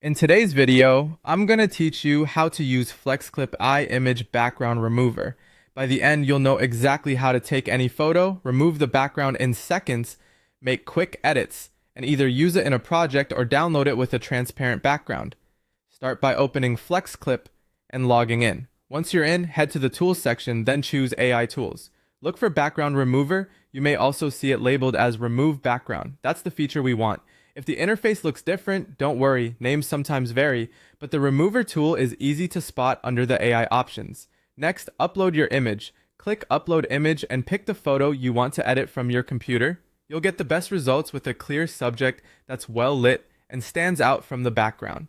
In today's video, I'm going to teach you how to use FlexClip AI Image Background Remover. By the end, you'll know exactly how to take any photo, remove the background in seconds, make quick edits, and either use it in a project or download it with a transparent background. Start by opening FlexClip and logging in. Once you're in, head to the Tools section, then choose AI Tools. Look for Background Remover. You may also see it labeled as Remove Background. That's the feature we want. If the interface looks different, don't worry, names sometimes vary, but the remover tool is easy to spot under the AI options. Next, upload your image. Click Upload Image and pick the photo you want to edit from your computer. You'll get the best results with a clear subject that's well lit and stands out from the background.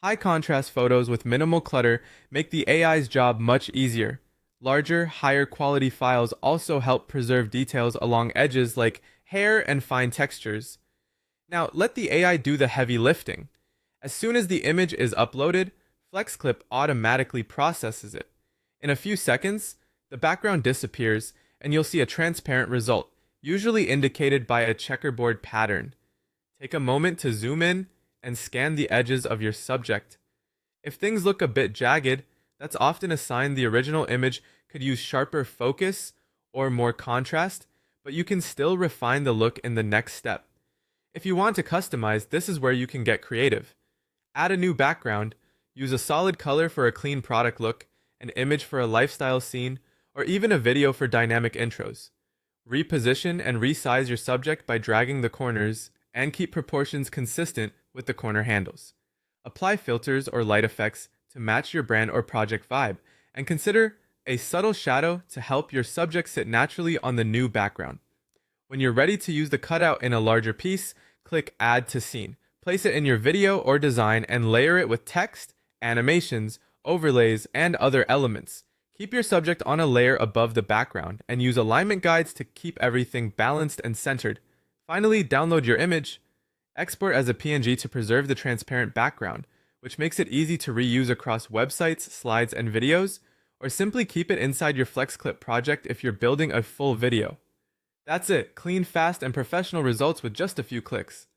High contrast photos with minimal clutter make the AI's job much easier. Larger, higher quality files also help preserve details along edges like hair and fine textures. Now, let the AI do the heavy lifting. As soon as the image is uploaded, FlexClip automatically processes it. In a few seconds, the background disappears and you'll see a transparent result, usually indicated by a checkerboard pattern. Take a moment to zoom in and scan the edges of your subject. If things look a bit jagged, that's often a sign the original image could use sharper focus or more contrast, but you can still refine the look in the next step. If you want to customize, this is where you can get creative. Add a new background, use a solid color for a clean product look, an image for a lifestyle scene, or even a video for dynamic intros. Reposition and resize your subject by dragging the corners, and keep proportions consistent with the corner handles. Apply filters or light effects to match your brand or project vibe, and consider a subtle shadow to help your subject sit naturally on the new background. When you're ready to use the cutout in a larger piece, click Add to Scene. Place it in your video or design and layer it with text, animations, overlays, and other elements. Keep your subject on a layer above the background and use alignment guides to keep everything balanced and centered. Finally, download your image. Export as a PNG to preserve the transparent background, which makes it easy to reuse across websites, slides, and videos, or simply keep it inside your FlexClip project if you're building a full video. That's it, clean, fast, and professional results with just a few clicks.